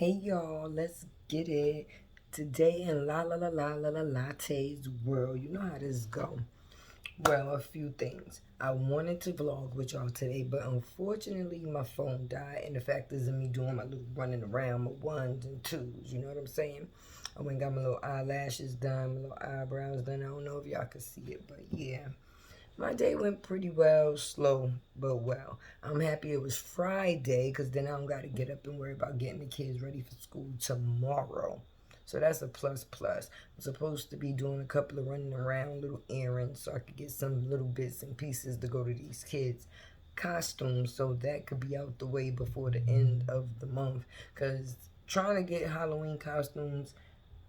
Hey y'all, let's get it. Today in La La La La La La Latte's world, you know how this go. Well, a few things. I wanted to vlog with y'all today, but unfortunately my phone died, and the fact is of me doing my little running around, my ones and twos, you know what I'm saying? I went and got my little eyelashes done, my little eyebrows done. I don't know if y'all can see it, but yeah. My day went pretty well, slow but well. I'm happy it was Friday because then I don't got to get up and worry about getting the kids ready for school tomorrow. So that's a plus plus. I'm supposed to be doing a couple of running around little errands so I could get some little bits and pieces to go to these kids' costumes so that could be out the way before the end of the month. Because trying to get Halloween costumes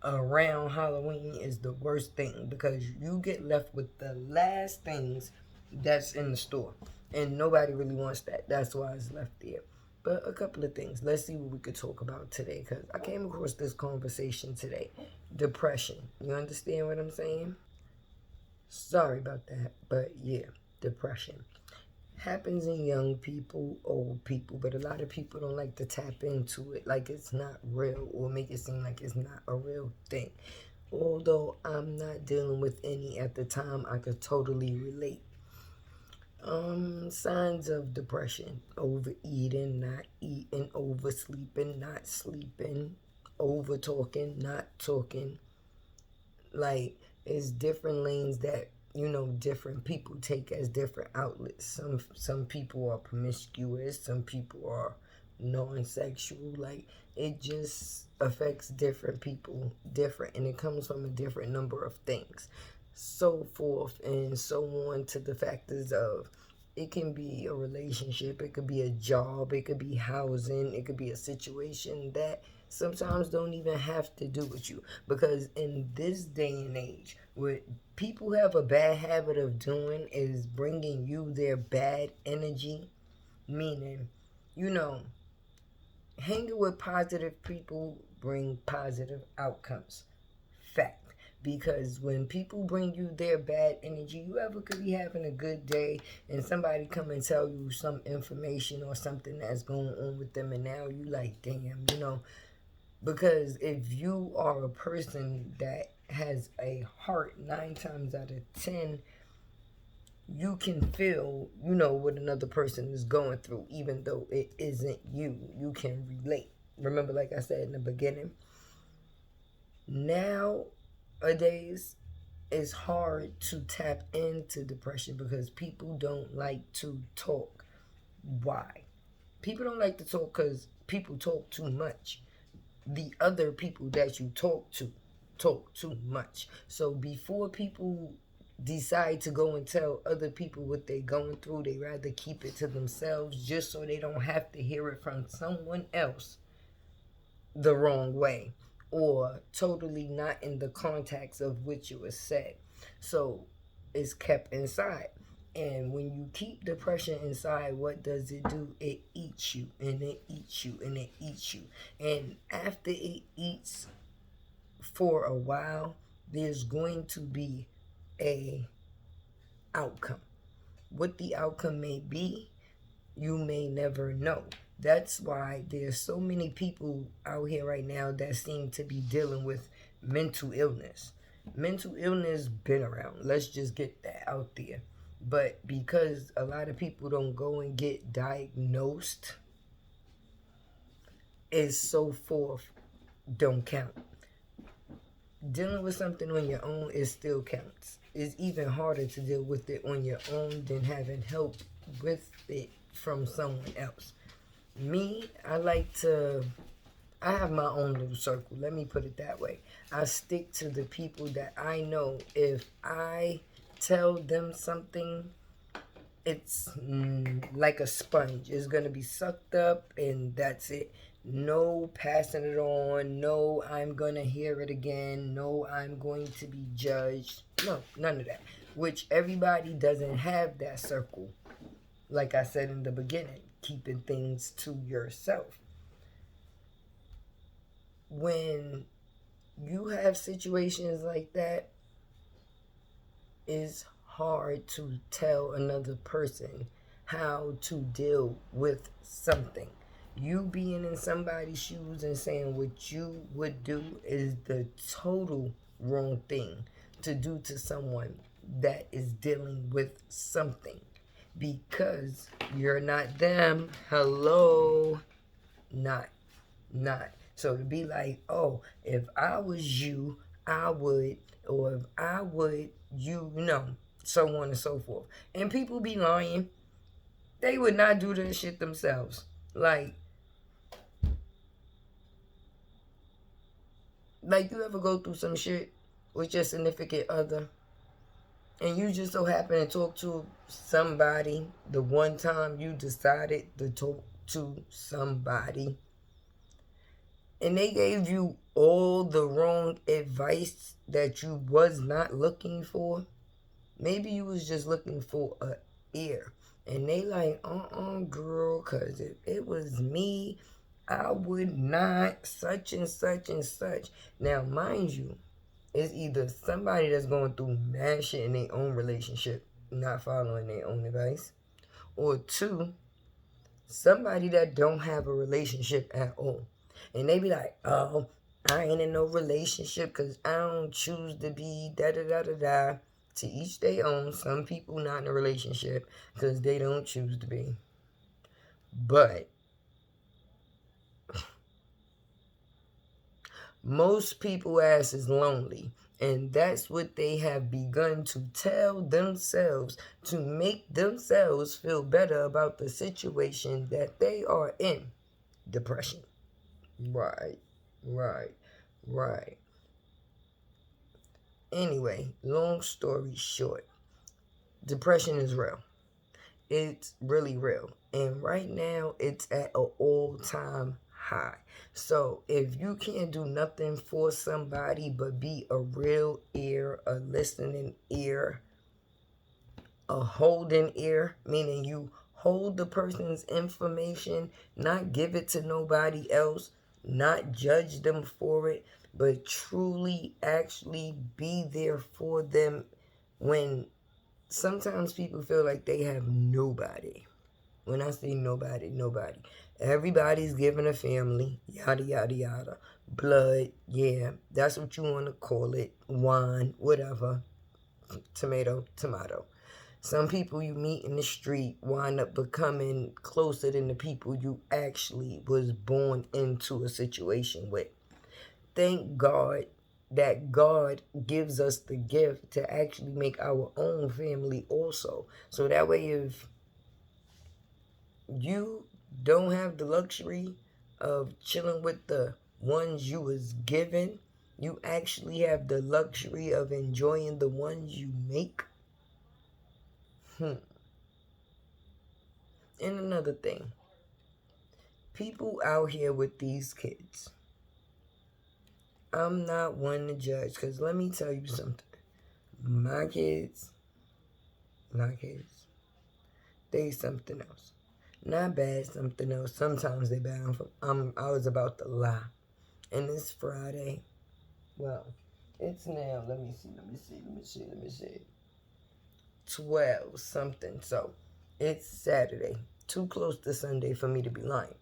around Halloween is the worst thing because you get left with the last things that's in the store. And nobody really wants that. That's why it's left there. But a couple of things. Let's see what we could talk about today because I came across this conversation today. Depression. You understand what I'm saying? Sorry about that. But yeah, depression happens in young people, old people, but a lot of people don't like to tap into it like it's not real or make it seem like it's not a real thing. Although I'm not dealing with any at the time, I could totally relate. Signs of depression: overeating, not eating, oversleeping, not sleeping, over talking, not talking. Like, it's different lanes that different people take as different outlets. Some people are promiscuous, some people are non-sexual. Like, it just affects different people different, and it comes from a different number of things, so forth and so on, to the factors of it can be a relationship, it could be a job, it could be housing, it could be a situation that sometimes don't even have to do with you. Because in this day and age, what people have a bad habit of doing is bringing you their bad energy, meaning, you know, hanging with positive people bring positive outcomes. Fact. Because when people bring you their bad energy, you ever could be having a good day and somebody come and tell you some information or something that's going on with them, and now you like, damn, because if you are a person that has a heart, 9 times out of 10 you can feel, what another person is going through, even though it isn't you. You can relate. Remember, like I said in the beginning, nowadays it's hard to tap into depression because people don't like to talk. Why? People don't like to talk because people talk too much. The other people that you talk too much. So before people decide to go and tell other people what they're going through, they rather keep it to themselves just so they don't have to hear it from someone else the wrong way or totally not in the context of which it was said. So it's kept inside. And when you keep depression inside, what does it do? It eats you and it eats you and it eats you. And after it eats for a while, there's going to be a outcome. What the outcome may be, you may never know. That's why there's so many people out here right now that seem to be dealing with mental illness. Mental illness been around. Let's just get that out there. But because a lot of people don't go and get diagnosed, is so forth don't count. Dealing with something on your own, it still counts. It's even harder to deal with it on your own than having help with it from someone else. Me, I have my own little circle. Let me put it that way. I stick to the people that I know. If I tell them something, it's like a sponge. It's going to be sucked up and that's it. No passing it on. No, I'm going to hear it again. No, I'm going to be judged. No, none of that. Which everybody doesn't have that circle. Like I said in the beginning, keeping things to yourself. When you have situations like that, it's hard to tell another person how to deal with something. You being in somebody's shoes and saying what you would do is the total wrong thing to do to someone that is dealing with something, because you're not them. Hello. Not. So to be like, oh, if I was you, I would, or if I would, so on and so forth. And people be lying. They would not do this shit themselves. Like you ever go through some shit with your significant other, and you just so happen to talk to somebody the one time you decided to talk to somebody, and they gave you all the wrong advice that you was not looking for. Maybe you was just looking for a ear, and they like, girl, cause if it was me, I would not such and such and such. Now, mind you, it's either somebody that's going through mad shit in their own relationship, not following their own advice, or two, somebody that don't have a relationship at all. And they be like, oh, I ain't in no relationship because I don't choose to be da-da-da-da-da. To each their own. Some people not in a relationship because they don't choose to be. But most people ass is lonely. And that's what they have begun to tell themselves to make themselves feel better about the situation that they are in. Depression. Right. Anyway, long story short, depression is real. It's really real. And right now, it's at an all-time high. So if you can't do nothing for somebody but be a real ear, a listening ear, a holding ear, meaning you hold the person's information, not give it to nobody else, not judge them for it, but truly actually be there for them when sometimes people feel like they have nobody. When I say nobody. Everybody's given a family, yada, yada, yada. Blood, yeah, that's what you want to call it. Wine, whatever. Tomato. Some people you meet in the street wind up becoming closer than the people you actually was born into a situation with. Thank God that God gives us the gift to actually make our own family also. So that way, if you don't have the luxury of chilling with the ones you was given, you actually have the luxury of enjoying the ones you make. And another thing, people out here with these kids, I'm not one to judge, because let me tell you something. My kids, they something else. Not bad, something else. Sometimes they bad. I was about to lie. And it's Friday. Well, it's now, let me see. 12 something. So, it's Saturday. Too close to Sunday for me to be lying.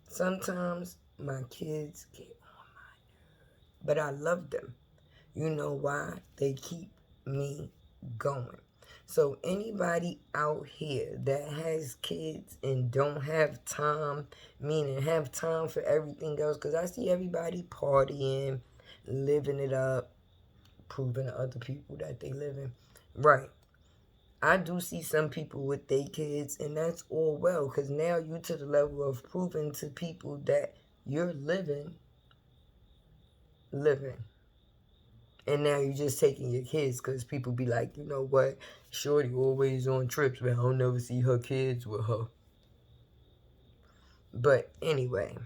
Sometimes my kids get on my nerves. But I love them. You know why? They keep me going. So anybody out here that has kids and don't have time, meaning have time for everything else, because I see everybody partying, living it up, proving to other people that they living. Right. I do see some people with their kids, and that's all well, because now you to the level of proving to people that you're living. And now you're just taking your kids, because people be like, you know what, Shorty always on trips, but I don't never see her kids with her. But anyway,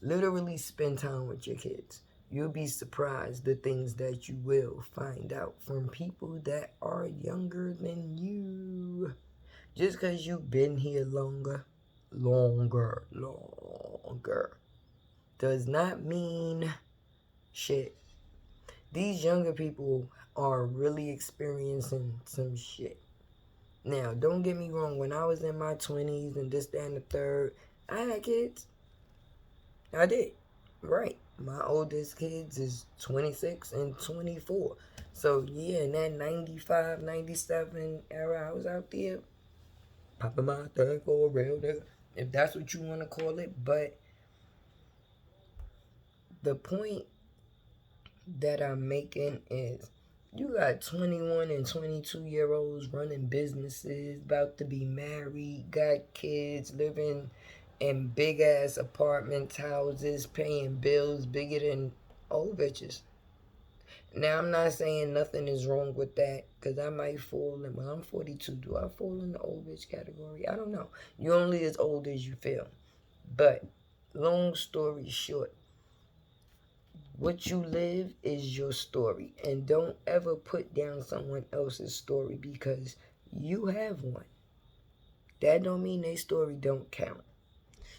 literally spend time with your kids. You'll be surprised the things that you will find out from people that are younger than you. Just because you've been here longer, does not mean shit. These younger people are really experiencing some shit. Now, don't get me wrong. When I was in my 20s and this, that, and the third, I had kids. I did. Right. My oldest kids is 26 and 24. So, yeah, in that 95, 97 era, I was out there popping my third for a real nigga, if that's what you want to call it. But the point that I'm making is you got 21 and 22-year-olds running businesses, about to be married, got kids, living in big ass apartments, houses, paying bills bigger than old bitches. Now, I'm not saying nothing is wrong with that, because I might fall in, well, I'm 42. Do I fall in the old bitch category? I don't know. You're only as old as you feel. But, long story short, what you live is your story. And don't ever put down someone else's story because you have one. That don't mean their story don't count.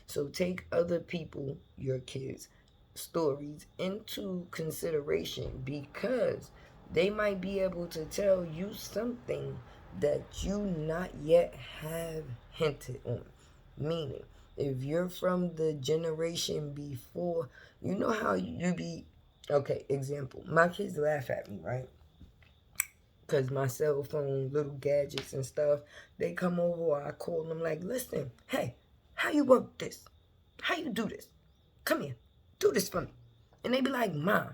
So take other people, your kids, stories into consideration because they might be able to tell you something that you not yet have hinted on. Meaning, if you're from the generation before, you know how you be, okay, example, my kids laugh at me, right? Because my cell phone, little gadgets and stuff, they come over or I call them like, listen, hey, how you work this? How you do this? Come here, do this for me. And they be like, Mom,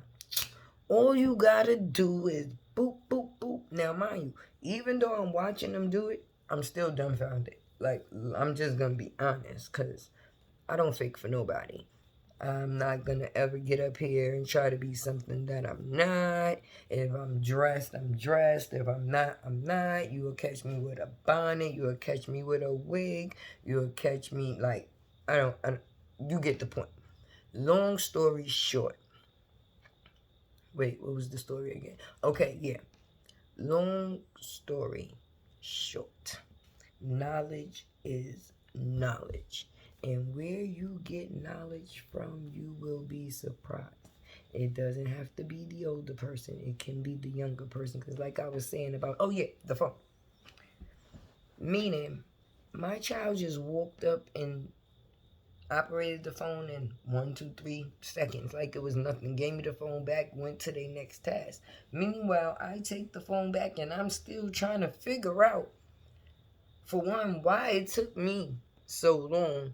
all you gotta do is boop, boop, boop. Now, mind you, even though I'm watching them do it, I'm still dumbfounded. Like, I'm just gonna be honest, because I don't fake for nobody. I'm not gonna ever get up here and try to be something that I'm not. If I'm dressed, I'm dressed. If I'm not, I'm not. You will catch me with a bonnet. You will catch me with a wig. You will catch me like, I don't you get the point. Long story short. Wait, what was the story again? Okay, yeah. Long story short. Knowledge is knowledge. And where you get knowledge from, you will be surprised. It doesn't have to be the older person. It can be the younger person. Because like I was saying about, oh yeah, the phone. Meaning, my child just walked up and operated the phone in 1, 2, 3 seconds like it was nothing. Gave me the phone back, went to their next task. Meanwhile, I take the phone back and I'm still trying to figure out, for one, why it took me so long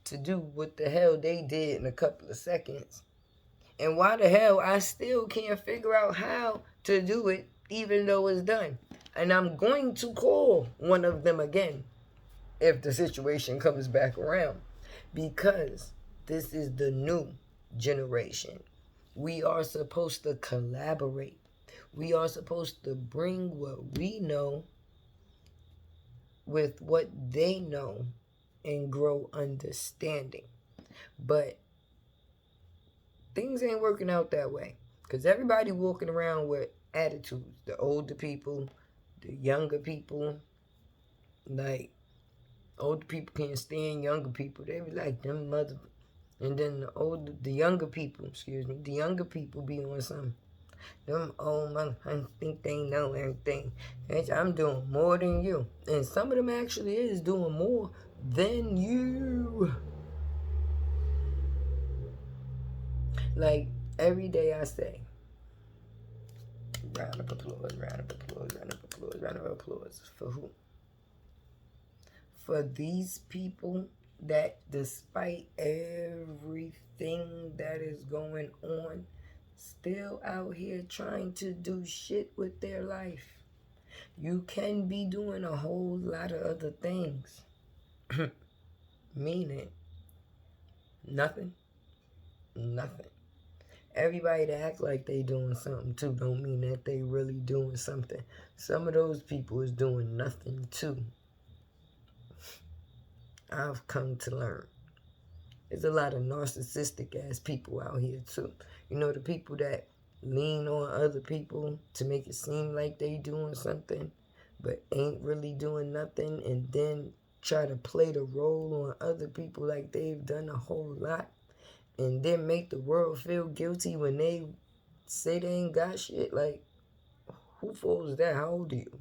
to do what the hell they did in a couple of seconds. And why the hell I still can't figure out how to do it even though it's done. And I'm going to call one of them again if the situation comes back around, because this is the new generation. We are supposed to collaborate. We are supposed to bring what we know with what they know and grow understanding. But things ain't working out that way, because everybody walking around with attitudes. The older people, the younger people, like, older people can't stand younger people. They be like, them mother. And then the younger people, the younger people be on some. Them old motherfuckers think they know everything. Bitch, I'm doing more than you. And some of them actually is doing more than you. Like, every day I say, round of applause, round of applause, round of applause, round of applause. For who? For these people that, despite everything that is going on, still out here trying to do shit with their life. You can be doing a whole lot of other things. Meaning, nothing. Everybody that act like they doing something too don't mean that they really doing something. Some of those people is doing nothing too. I've come to learn. There's a lot of narcissistic ass people out here too. You know, the people that lean on other people to make it seem like they doing something, but ain't really doing nothing, and then try to play the role on other people like they've done a whole lot, and then make the world feel guilty when they say they ain't got shit. Like, who falls that? How old are you?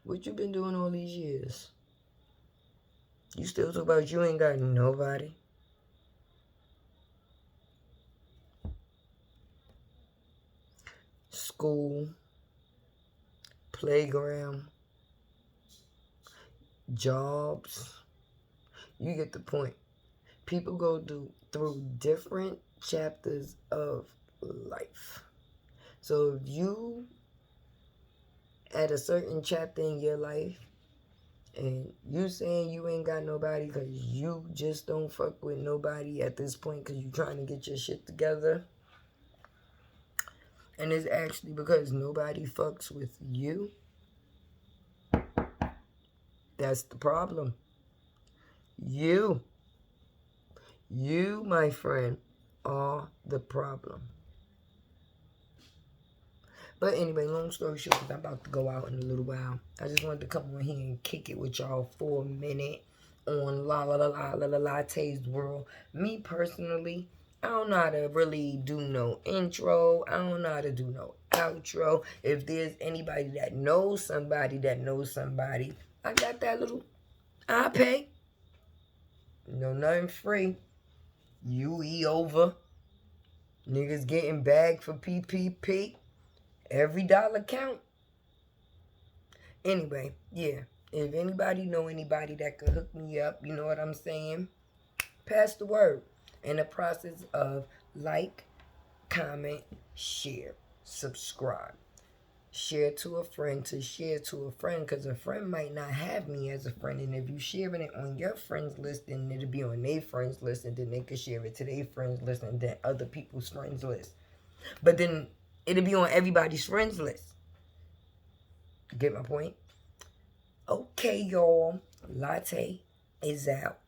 What you been doing all these years? You still talk about you ain't got nobody. School, playground, jobs. You get the point. People go through different chapters of life. So if you at a certain chapter in your life and you saying you ain't got nobody because you just don't fuck with nobody at this point because you trying to get your shit together, and it's actually because nobody fucks with you, that's the problem. You, my friend, are the problem. But anyway, long story short, because I'm about to go out in a little while, I just wanted to come on here and kick it with y'all for a minute on La La La La La La Latte's World. Me personally, I don't know how to really do no intro. I don't know how to do no outro. If there's anybody that knows somebody, I got that little, I pay. No, nothing free. UE over. Niggas getting bagged for PPP. Every dollar count. Anyway, yeah. If anybody know anybody that could hook me up, you know what I'm saying? Pass the word. In the process of like, comment, share, subscribe. Share to a friend to share to a friend, because a friend might not have me as a friend. And if you sharing it on your friends list, then it'll be on their friends list, and then they could share it to their friends list and then other people's friends list. But then it'll be on everybody's friends list. Get my point? Okay, y'all. Latte is out.